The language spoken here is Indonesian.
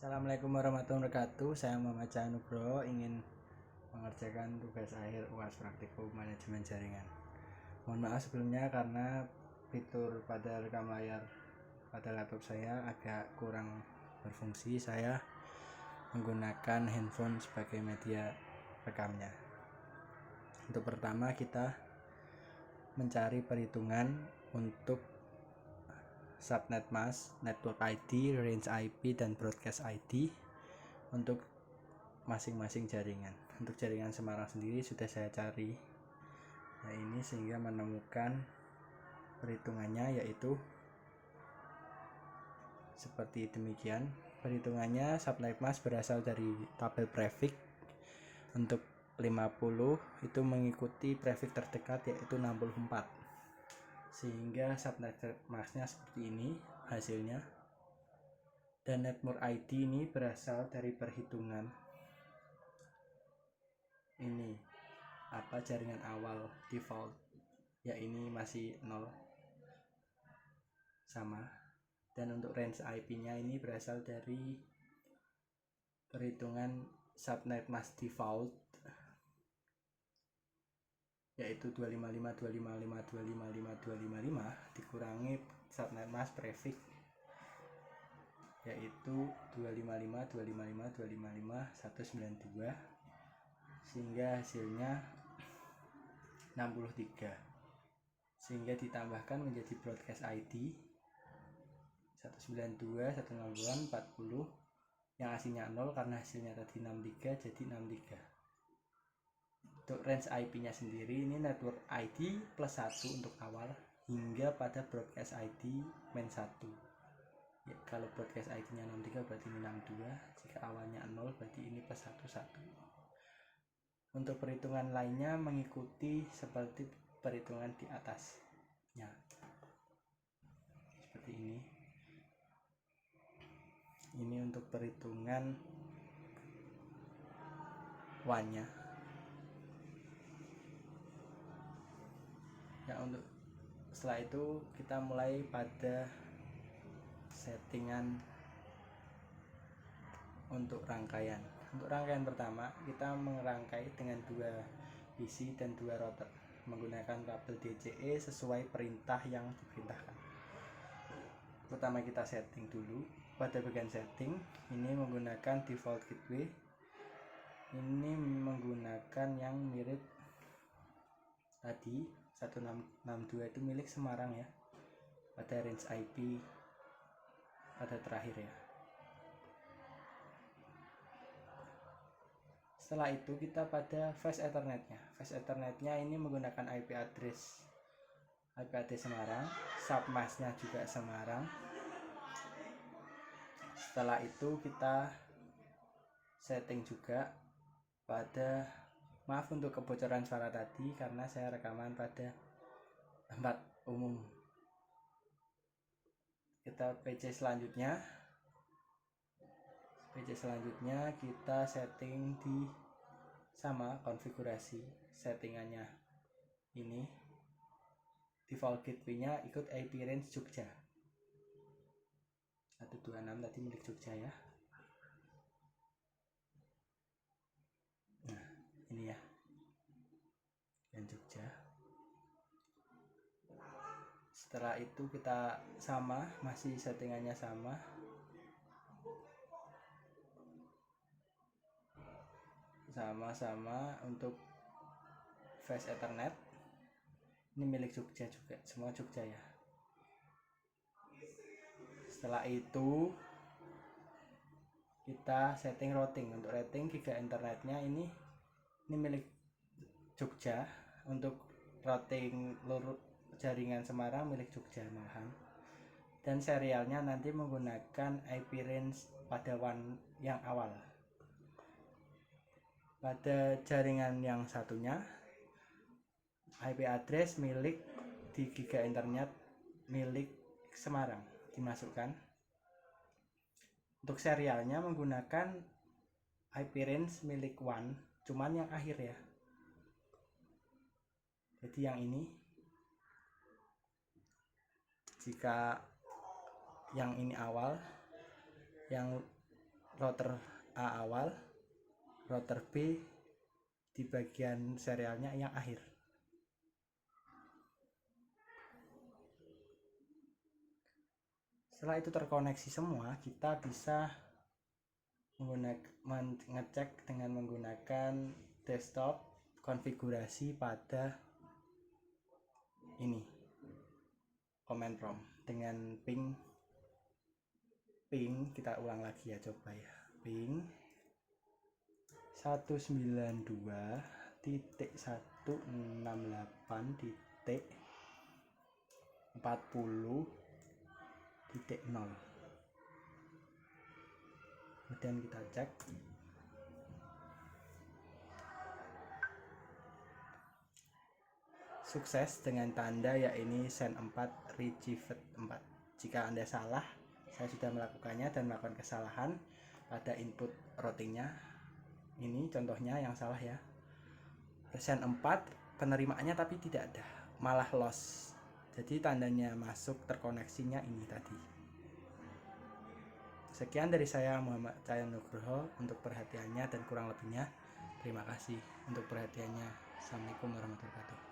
Assalamualaikum warahmatullahi wabarakatuh. Saya Muhammad Canugro ingin mengerjakan tugas akhir UAS praktikum manajemen jaringan. Mohon maaf sebelumnya karena fitur pada rekam layar pada laptop saya agak kurang berfungsi. Saya menggunakan handphone sebagai media rekamnya. Untuk pertama kita mencari perhitungan untuk subnet mask, network ID, range IP, dan broadcast ID untuk masing-masing jaringan. Untuk jaringan Semarang sendiri sudah saya cari. Nah, ini sehingga menemukan perhitungannya yaitu seperti demikian. Perhitungannya subnet mask berasal dari tabel prefix. Untuk 50 itu mengikuti prefix terdekat yaitu 64. Sehingga subnet masknya seperti ini hasilnya. Dan network ID ini berasal dari perhitungan ini jaringan awal default, ya ini masih 0 sama. Dan untuk range IP nya ini berasal dari perhitungan subnet mask default yaitu 255.255.255.255 dikurangi subnet mask prefix yaitu 255.255.255.192 sehingga hasilnya 63, sehingga ditambahkan menjadi broadcast ID 192.168.40 yang aslinya 0 karena hasilnya tadi 63 jadi 63. Untuk range IP nya sendiri ini network ID plus 1 untuk awal hingga pada broadcast ID main 1 ya, kalau broadcast ID nya 63 berarti ini 62, jika awalnya 0 berarti ini plus 1. Untuk perhitungan lainnya mengikuti seperti perhitungan di atasnya seperti ini untuk perhitungan WAN nya ya. Untuk setelah itu kita mulai pada settingan untuk rangkaian. Untuk rangkaian pertama kita merangkai dengan 2 PC dan 2 router menggunakan kabel DCE sesuai perintah yang diperintahkan. Pertama kita setting dulu. Pada bagian setting ini menggunakan default gateway, ini menggunakan yang mirip tadi 1662 itu milik Semarang ya, pada range IP pada terakhir ya. Setelah itu kita pada fast ethernetnya ini menggunakan IP address Semarang, submasknya juga Semarang. Setelah itu kita setting juga pada, maaf untuk kebocoran suara tadi karena saya rekaman pada tempat umum. Kita PC selanjutnya kita setting di sama konfigurasi settingannya. Ini default gateway nya ikut IP range Jogja 126 tadi milik Jogja ya. Nah ini ya dan Jogja. Setelah itu kita masih settingannya sama untuk fast ethernet ini milik Jogja juga, semua Jogja ya. Setelah itu kita setting routing. Untuk routing giga internetnya ini milik Jogja. Untuk routing jaringan Semarang milik Jogja malahan. Dan serialnya nanti menggunakan IP range pada WAN yang awal. Pada jaringan yang satunya IP address milik di giga internet milik Semarang dimasukkan. Untuk serialnya menggunakan IP range milik WAN, cuman yang akhir ya. Jadi yang ini, jika yang ini awal, yang router A awal, router B di bagian serialnya yang akhir. Setelah itu terkoneksi semua, kita bisa ngecek dengan menggunakan desktop konfigurasi pada ini command prompt dengan ping kita ulang lagi ya, coba ya, ping 192.168.40.0. kemudian kita cek. Sukses dengan tanda yakni send 4 retrieved 4. Jika Anda salah, saya sudah melakukannya dan melakukan kesalahan pada input routingnya. Ini contohnya yang salah ya, send 4 penerimaannya tapi tidak ada, malah loss. Jadi tandanya masuk terkoneksinya ini tadi. Sekian dari saya, Muhammad Cahyo Nugroho, untuk perhatiannya dan kurang lebihnya terima kasih untuk perhatiannya. Assalamualaikum warahmatullahi wabarakatuh.